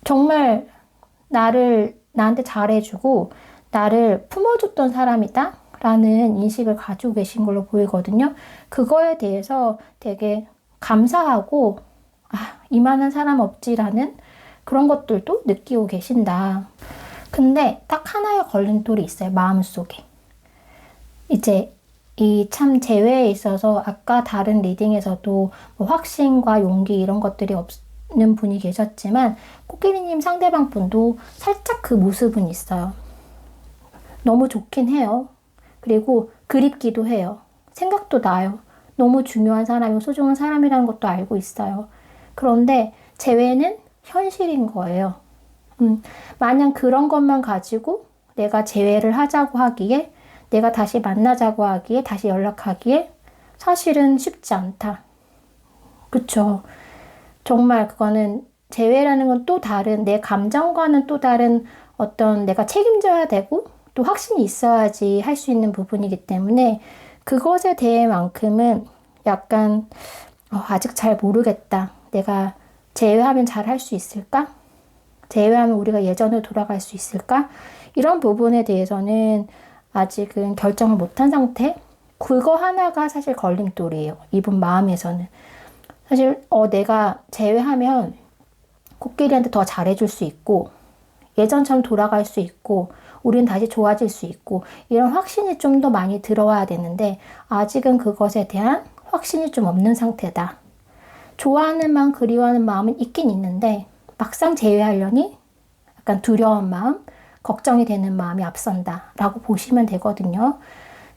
정말 나한테 잘해주고 나를 품어줬던 사람이다 라는 인식을 가지고 계신 걸로 보이거든요. 그거에 대해서 되게 감사하고 이만한 사람 없지라는 그런 것들도 느끼고 계신다. 근데 딱 하나의 걸림돌이 있어요. 마음속에. 이제 이 참 재회에 있어서 아까 다른 리딩에서도 뭐 확신과 용기 이런 것들이 없는 분이 계셨지만 코끼리님 상대방 분도 살짝 그 모습은 있어요. 너무 좋긴 해요. 그리고 그립기도 해요. 생각도 나요. 너무 중요한 사람이고 소중한 사람이라는 것도 알고 있어요. 그런데 재회는 현실인 거예요. 마냥 그런 것만 가지고 내가 재회를 하자고 하기에 내가 다시 만나자고 하기에 다시 연락하기에 사실은 쉽지 않다. 그쵸? 정말 그거는 재회라는 건 또 다른 내 감정과는 또 다른 어떤 내가 책임져야 되고 또 확신이 있어야지 할 수 있는 부분이기 때문에 그것에 대해만큼은 약간 아직 잘 모르겠다. 내가 재회하면 잘 할 수 있을까? 재회하면 우리가 예전으로 돌아갈 수 있을까? 이런 부분에 대해서는 아직은 결정을 못한 상태? 그거 하나가 사실 걸림돌이에요. 이분 마음에서는. 사실 내가 재회하면 코끼리한테 더 잘해줄 수 있고 예전처럼 돌아갈 수 있고 우리는 다시 좋아질 수 있고 이런 확신이 좀 더 많이 들어와야 되는데 아직은 그것에 대한 확신이 좀 없는 상태다. 좋아하는 마음, 그리워하는 마음은 있긴 있는데 막상 재회하려니 약간 두려운 마음, 걱정이 되는 마음이 앞선다 라고 보시면 되거든요.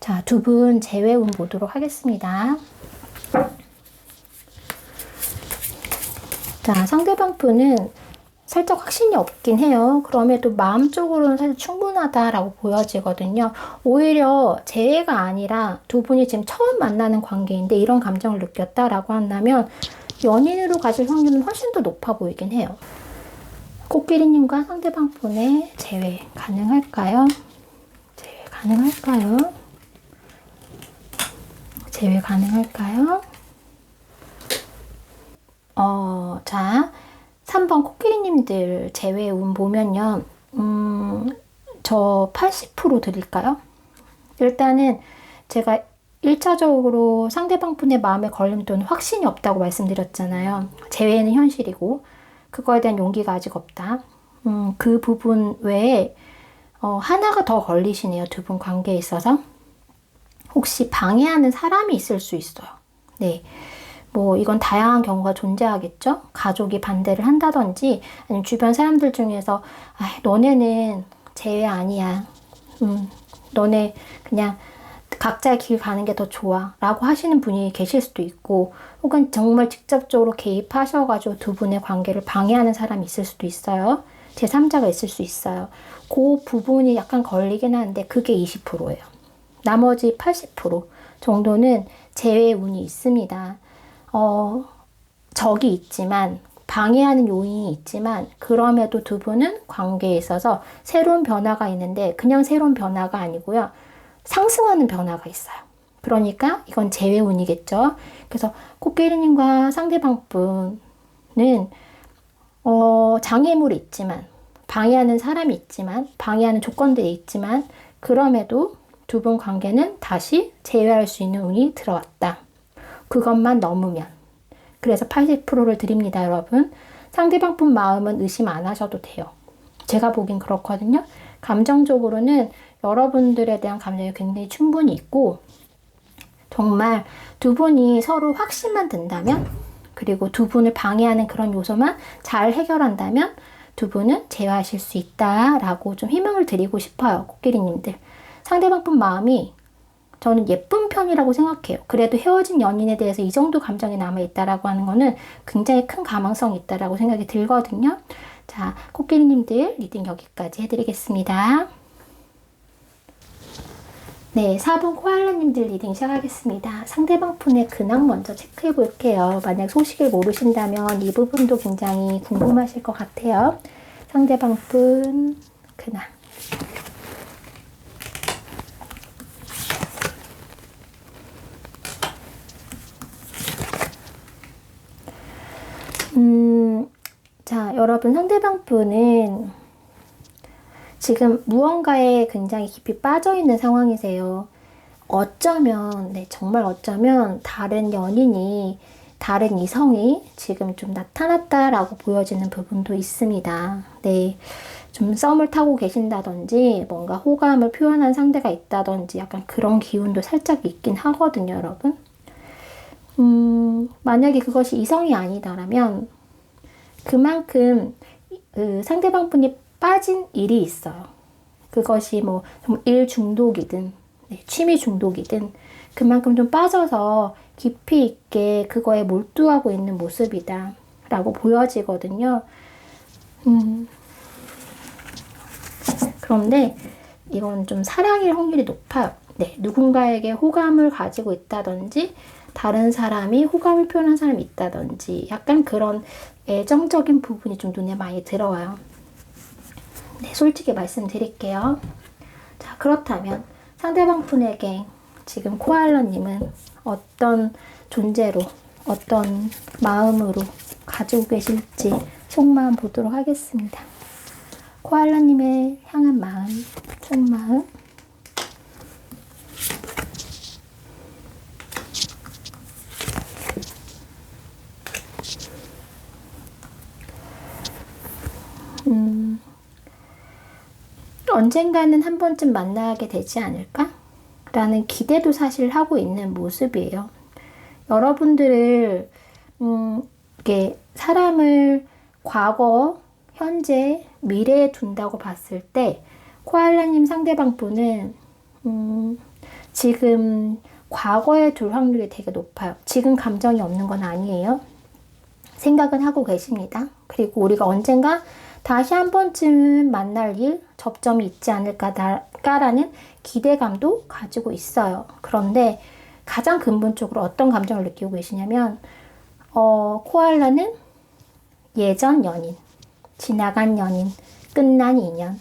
자, 두 분 재회운 보도록 하겠습니다. 자, 상대방 분은 살짝 확신이 없긴 해요. 그럼에도 마음적으로는 사실 충분하다라고 보여지거든요. 오히려 재회가 아니라 두 분이 지금 처음 만나는 관계인데 이런 감정을 느꼈다라고 한다면 연인으로 가실 확률은 훨씬 더 높아 보이긴 해요. 코끼리님과 상대방 분의 재회 가능할까요? 재회 가능할까요? 재회 가능할까요? 자, 3번 코끼리님들 재회 운 보면요. 저 80% 드릴까요? 일단은 제가 1차적으로 상대방 분의 마음에 걸림돌은 확신이 없다고 말씀드렸잖아요. 재회는 현실이고 그거에 대한 용기가 아직 없다. 그 부분 외에 하나가 더 걸리시네요. 두 분 관계에 있어서. 혹시 방해하는 사람이 있을 수 있어요. 네. 뭐 이건 다양한 경우가 존재하겠죠. 가족이 반대를 한다든지 아니면 주변 사람들 중에서 너네는 재회 아니야. 너네 그냥 각자의 길 가는 게 더 좋아 라고 하시는 분이 계실 수도 있고 혹은 정말 직접적으로 개입하셔가지고 두 분의 관계를 방해하는 사람이 있을 수도 있어요. 제3자가 있을 수 있어요. 그 부분이 약간 걸리긴 하는데 그게 20%예요. 나머지 80% 정도는 재회 운이 있습니다. 적이 있지만, 방해하는 요인이 있지만, 그럼에도 두 분은 관계에 있어서 새로운 변화가 있는데, 그냥 새로운 변화가 아니고요. 상승하는 변화가 있어요. 그러니까 이건 재회운이겠죠. 그래서 코끼리님과 상대방 분은 장애물이 있지만, 방해하는 사람이 있지만, 방해하는 조건들이 있지만, 그럼에도 두 분 관계는 다시 재회할 수 있는 운이 들어왔다. 그것만 넘으면. 그래서 80%를 드립니다, 여러분. 상대방 분 마음은 의심 안 하셔도 돼요. 제가 보긴 그렇거든요. 감정적으로는 여러분들에 대한 감정이 굉장히 충분히 있고, 정말 두 분이 서로 확신만 든다면, 그리고 두 분을 방해하는 그런 요소만 잘 해결한다면 두 분은 재회하실 수 있다라고 좀 희망을 드리고 싶어요, 코끼리님들. 상대방 분 마음이 저는 예쁜 편이라고 생각해요. 그래도 헤어진 연인에 대해서 이 정도 감정이 남아있다라고 하는 거는 굉장히 큰 가망성이 있다라고 생각이 들거든요. 자, 코끼리님들 리딩 여기까지 해드리겠습니다. 네, 4번 코알라님들 리딩 시작하겠습니다. 상대방 분의 근황 먼저 체크해 볼게요. 만약 소식을 모르신다면 이 부분도 굉장히 궁금하실 것 같아요. 상대방 분 근황. 자, 여러분 상대방 분은 지금 무언가에 굉장히 깊이 빠져 있는 상황이세요. 어쩌면, 네, 정말 어쩌면 다른 연인이, 다른 이성이 지금 좀 나타났다라고 보여지는 부분도 있습니다. 네, 좀 썸을 타고 계신다든지, 뭔가 호감을 표현한 상대가 있다든지, 약간 그런 기운도 살짝 있긴 하거든요, 여러분. 만약에 그것이 이성이 아니다라면, 그만큼 그 상대방 분이 빠진 일이 있어요. 그것이 뭐 일 중독이든 네, 취미 중독이든 그만큼 좀 빠져서 깊이 있게 그거에 몰두하고 있는 모습이다 라고 보여지거든요. 그런데 이건 좀 사랑일 확률이 높아요. 네, 누군가에게 호감을 가지고 있다든지 다른 사람이 호감을 표현한 사람이 있다든지 약간 그런 애정적인 부분이 좀 눈에 많이 들어와요. 네, 솔직히 말씀드릴게요. 자, 그렇다면 상대방 분에게 지금 코알라님은 어떤 존재로, 어떤 마음으로 가지고 계실지 속마음 보도록 하겠습니다. 코알라님의 향한 마음, 속마음. 언젠가는 한 번쯤 만나게 되지 않을까? 라는 기대도 사실 하고 있는 모습이에요. 여러분들을, 이렇게 사람을 과거, 현재, 미래에 둔다고 봤을 때, 코알라님 상대방 분은, 지금 과거에 둘 확률이 되게 높아요. 지금 감정이 없는 건 아니에요. 생각은 하고 계십니다. 그리고 우리가 언젠가 다시 한 번쯤 만날 일, 접점이 있지 않을까라는 기대감도 가지고 있어요. 그런데 가장 근본적으로 어떤 감정을 느끼고 계시냐면 코알라는 예전 연인, 지나간 연인, 끝난 인연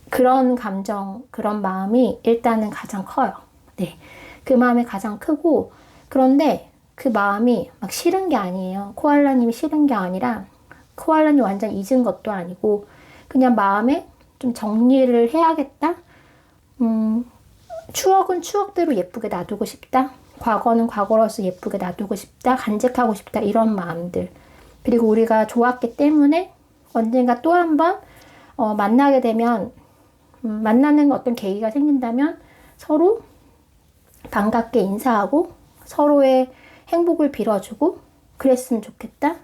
그런 감정, 그런 마음이 일단은 가장 커요. 네, 그 마음이 가장 크고 그런데 그 마음이 막 싫은 게 아니에요. 코알라님이 싫은 게 아니라 코알라님 완전 잊은 것도 아니고 그냥 마음에 좀 정리를 해야겠다. 추억은 추억대로 예쁘게 놔두고 싶다. 과거는 과거로서 예쁘게 놔두고 싶다. 간직하고 싶다. 이런 마음들. 그리고 우리가 좋았기 때문에 언젠가 또 한 번 만나게 되면 만나는 어떤 계기가 생긴다면 서로 반갑게 인사하고 서로의 행복을 빌어주고 그랬으면 좋겠다.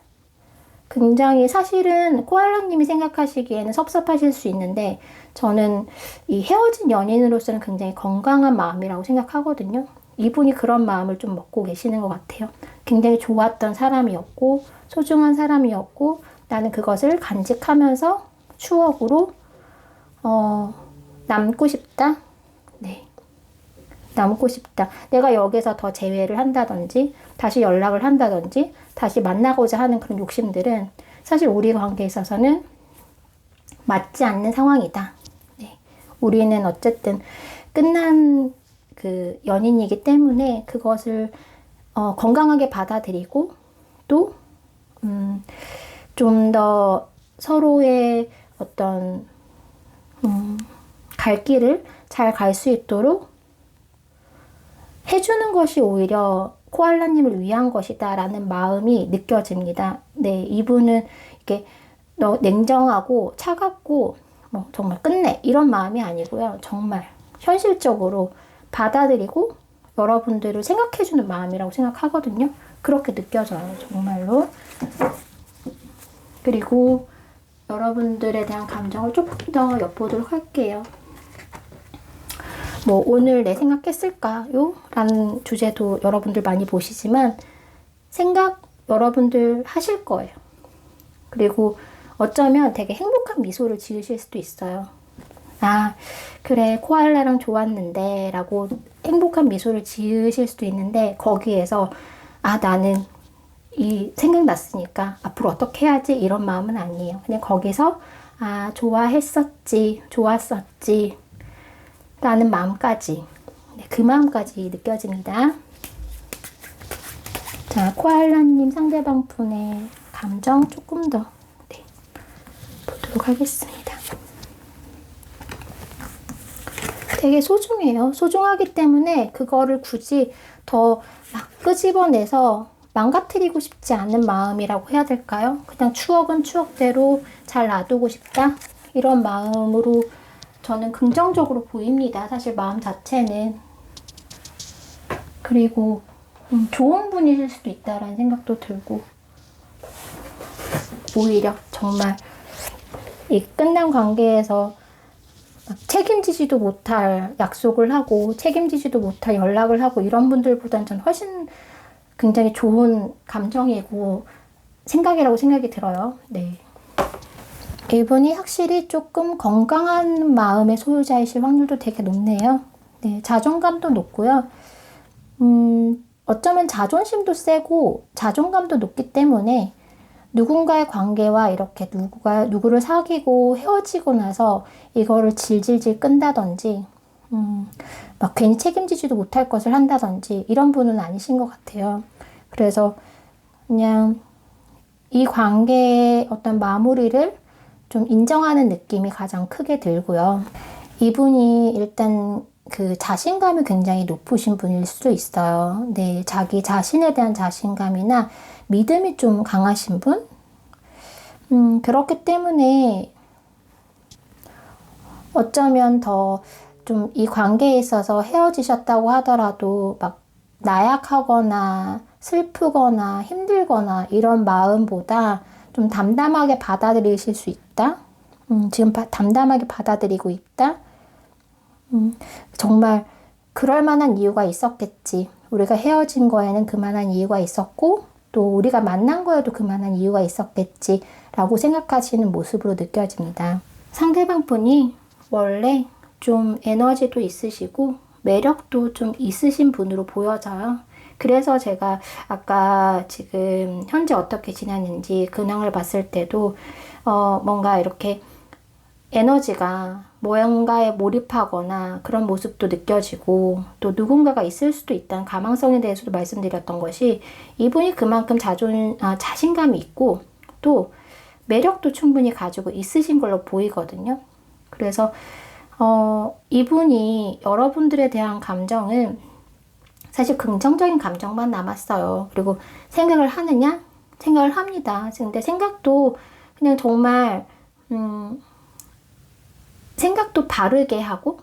굉장히 사실은 코알라님이 생각하시기에는 섭섭하실 수 있는데 저는 이 헤어진 연인으로서는 굉장히 건강한 마음이라고 생각하거든요. 이분이 그런 마음을 좀 먹고 계시는 것 같아요. 굉장히 좋았던 사람이었고 소중한 사람이었고 나는 그것을 간직하면서 추억으로 남고 싶다. 네, 남고 싶다. 내가 여기서 더 재회를 한다든지, 다시 연락을 한다든지, 다시 만나고자 하는 그런 욕심들은 사실 우리 관계에 있어서는 맞지 않는 상황이다. 네. 우리는 어쨌든 끝난 그 연인이기 때문에 그것을 건강하게 받아들이고 또 좀 더 서로의 어떤 갈 길을 잘 갈 수 있도록 해주는 것이 오히려 코알라님을 위한 것이다 라는 마음이 느껴집니다. 네, 이분은 이렇게 냉정하고 차갑고 뭐 정말 끝내 이런 마음이 아니고요. 정말 현실적으로 받아들이고 여러분들을 생각해주는 마음이라고 생각하거든요. 그렇게 느껴져요. 정말로. 그리고 여러분들에 대한 감정을 조금 더 엿보도록 할게요. 뭐 오늘 내 생각했을까요? 라는 주제도 여러분들 많이 보시지만 생각 여러분들 하실 거예요. 그리고 어쩌면 되게 행복한 미소를 지으실 수도 있어요. 아, 그래, 코알라랑 좋았는데 라고 행복한 미소를 지으실 수도 있는데 거기에서 아, 나는 이 생각났으니까 앞으로 어떻게 해야지 이런 마음은 아니에요. 그냥 거기서 아, 좋아했었지, 좋았었지 라는 마음까지, 네, 그 마음까지 느껴집니다. 자, 코알라님 상대방 분의 감정 조금 더 보도록 하겠습니다. 되게 소중해요. 소중하기 때문에 그거를 굳이 더 막 끄집어내서 망가뜨리고 싶지 않은 마음이라고 해야 될까요? 그냥 추억은 추억대로 잘 놔두고 싶다? 이런 마음으로 저는 긍정적으로 보입니다. 사실 마음 자체는. 그리고 좋은 분이실 수도 있다라는 생각도 들고 오히려 정말 이 끝난 관계에서 책임지지도 못할 약속을 하고 책임지지도 못할 연락을 하고 이런 분들보다는 전 훨씬 굉장히 좋은 감정이고 생각이라고 생각이 들어요. 네. 이분이 확실히 조금 건강한 마음의 소유자이실 확률도 되게 높네요. 네, 자존감도 높고요. 어쩌면 자존심도 세고 자존감도 높기 때문에 누군가의 관계와 이렇게 누구를 사귀고 헤어지고 나서 이거를 질질질 끈다든지 막 괜히 책임지지도 못할 것을 한다든지 이런 분은 아니신 것 같아요. 그래서 그냥 이 관계의 어떤 마무리를 좀 인정하는 느낌이 가장 크게 들고요. 이분이 일단 그 자신감이 굉장히 높으신 분일 수도 있어요. 네, 자기 자신에 대한 자신감이나 믿음이 좀 강하신 분? 그렇기 때문에 어쩌면 더 좀 이 관계에 있어서 헤어지셨다고 하더라도 막 나약하거나 슬프거나 힘들거나 이런 마음보다 좀 담담하게 받아들이실 수 있다? 지금 담담하게 받아들이고 있다? 정말 그럴 만한 이유가 있었겠지. 우리가 헤어진 거에는 그만한 이유가 있었고 또 우리가 만난 거에도 그만한 이유가 있었겠지 라고 생각하시는 모습으로 느껴집니다. 상대방 분이 원래 좀 에너지도 있으시고 매력도 좀 있으신 분으로 보여져요. 그래서 제가 아까 지금 현재 어떻게 지냈는지 근황을 봤을 때도 뭔가 이렇게 에너지가 뭔가에 몰입하거나 그런 모습도 느껴지고 또 누군가가 있을 수도 있다는 가망성에 대해서도 말씀드렸던 것이 이분이 그만큼 자신감이 있고 또 매력도 충분히 가지고 있으신 걸로 보이거든요. 그래서 이분이 여러분들에 대한 감정은 사실 긍정적인 감정만 남았어요. 그리고 생각을 하느냐? 생각을 합니다. 근데 생각도 그냥 정말 생각도 바르게 하고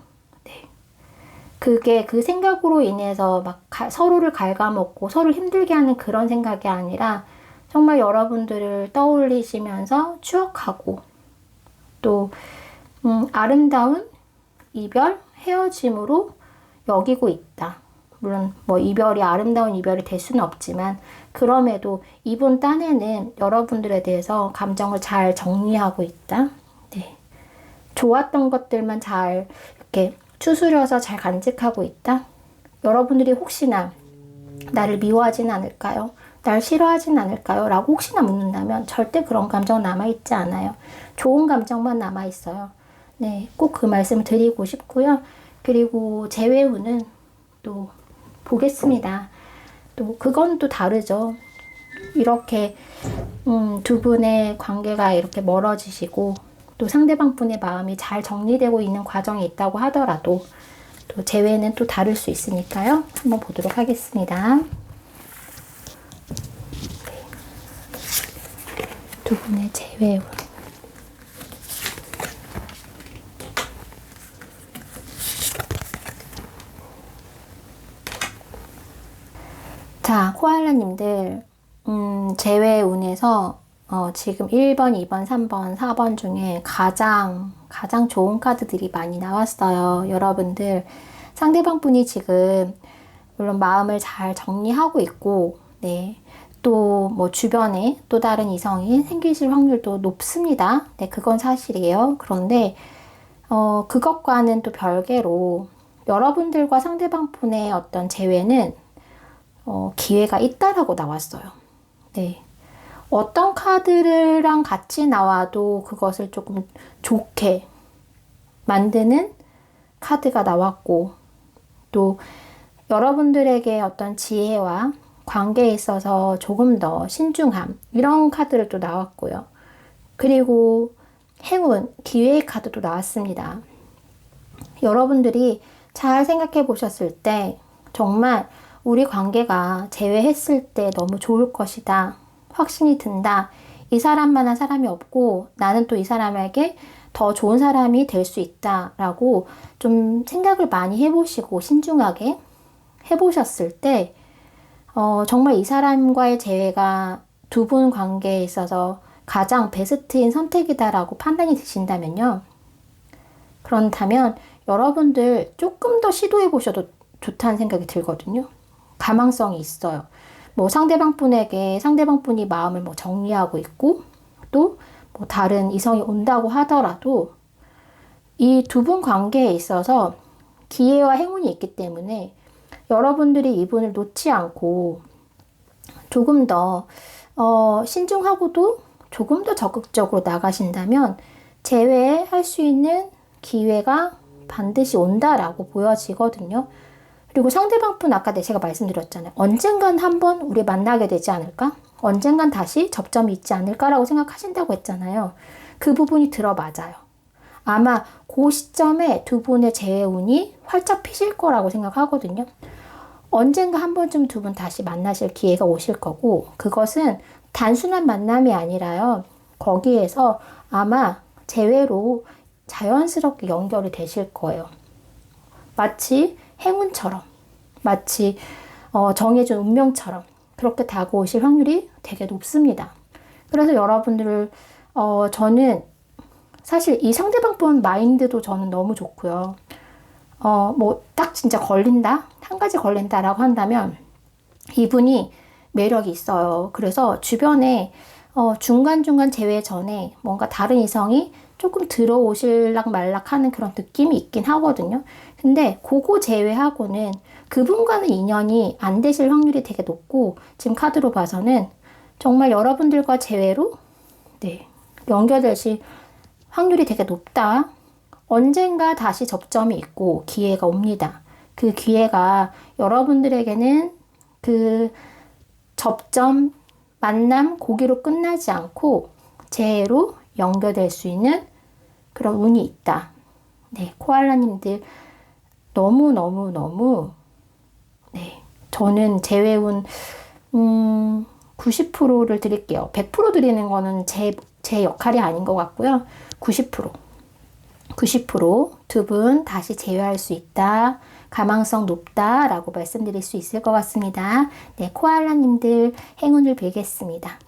그게 그 생각으로 인해서 막 서로를 갉아먹고 서로를 힘들게 하는 그런 생각이 아니라 정말 여러분들을 떠올리시면서 추억하고 또 아름다운 이별, 헤어짐으로 여기고 있다. 물론 뭐 이별이 아름다운 이별이 될 수는 없지만 그럼에도 이분 딴에는 여러분들에 대해서 감정을 잘 정리하고 있다. 네. 좋았던 것들만 잘 이렇게 추스려서 잘 간직하고 있다. 여러분들이 혹시나 나를 미워하진 않을까요? 날 싫어하진 않을까요? 라고 혹시나 묻는다면 절대 그런 감정 남아있지 않아요. 좋은 감정만 남아있어요. 네, 꼭 그 말씀을 드리고 싶고요. 그리고 재회 후는 또 보겠습니다. 또 그건 또 다르죠. 이렇게 두 분의 관계가 이렇게 멀어지시고 또 상대방 분의 마음이 잘 정리되고 있는 과정이 있다고 하더라도 또 재회는 또 다를 수 있으니까요. 한번 보도록 하겠습니다. 두 분의 재회 후. 자, 코알라님들, 재회 운에서 지금 1번, 2번, 3번, 4번 중에 가장 좋은 카드들이 많이 나왔어요. 여러분들, 상대방 분이 지금 물론 마음을 잘 정리하고 있고, 네. 또 뭐 주변에 또 다른 이성이 생기실 확률도 높습니다. 네, 그건 사실이에요. 그런데 그것과는 또 별개로 여러분들과 상대방 분의 어떤 재회는 기회가 있다라고 나왔어요. 네. 어떤 카드랑 같이 나와도 그것을 조금 좋게 만드는 카드가 나왔고, 또 여러분들에게 어떤 지혜와 관계에 있어서 조금 더 신중함, 이런 카드를 또 나왔고요. 그리고 행운, 기회의 카드도 나왔습니다. 여러분들이 잘 생각해 보셨을 때 정말 우리 관계가 재회했을 때 너무 좋을 것이다. 확신이 든다. 이 사람만한 사람이 없고 나는 또 이 사람에게 더 좋은 사람이 될 수 있다. 라고 좀 생각을 많이 해보시고 신중하게 해보셨을 때 정말 이 사람과의 재회가 두 분 관계에 있어서 가장 베스트인 선택이다라고 판단이 드신다면요. 그렇다면 여러분들 조금 더 시도해 보셔도 좋다는 생각이 들거든요. 가망성이 있어요. 뭐 상대방 분에게 상대방 분이 마음을 뭐 정리하고 있고 또 뭐 다른 이성이 온다고 하더라도 이 두 분 관계에 있어서 기회와 행운이 있기 때문에 여러분들이 이분을 놓지 않고 조금 더 신중하고도 조금 더 적극적으로 나가신다면 재회할 수 있는 기회가 반드시 온다라고 보여지거든요. 그리고 상대방 분 아까 제가 말씀드렸잖아요. 언젠간 한번 우리 만나게 되지 않을까? 언젠간 다시 접점이 있지 않을까라고 생각하신다고 했잖아요. 그 부분이 들어맞아요. 아마 그 시점에 두 분의 재회운이 활짝 피실 거라고 생각하거든요. 언젠가 한 번쯤 두 분 다시 만나실 기회가 오실 거고 그것은 단순한 만남이 아니라요. 거기에서 아마 재회로 자연스럽게 연결이 되실 거예요. 마치 행운처럼, 마치 정해진 운명처럼 그렇게 다가오실 확률이 되게 높습니다. 그래서 여러분들을 저는 사실 이 상대방 분 마인드도 저는 너무 좋고요. 뭐 딱 진짜 걸린다? 한 가지 걸린다라고 한다면 이분이 매력이 있어요. 그래서 주변에 중간중간 재회 전에 뭔가 다른 이성이 조금 들어오실락 말락 하는 그런 느낌이 있긴 하거든요. 근데 그거 제외하고는 그분과는 인연이 안 되실 확률이 되게 높고 지금 카드로 봐서는 정말 여러분들과 재회로 네, 연결되실 확률이 되게 높다. 언젠가 다시 접점이 있고 기회가 옵니다. 그 기회가 여러분들에게는 그 접점, 만남, 고기로 끝나지 않고 재해로 연결될 수 있는 그런 운이 있다. 네, 코알라님들 너무 네, 저는 재회운 90%를 드릴게요. 100% 드리는 거는 제 역할이 아닌 것 같고요. 90% 두 분 다시 재회할 수 있다. 가망성 높다라고 말씀드릴 수 있을 것 같습니다. 네, 코알라님들 행운을 빌겠습니다.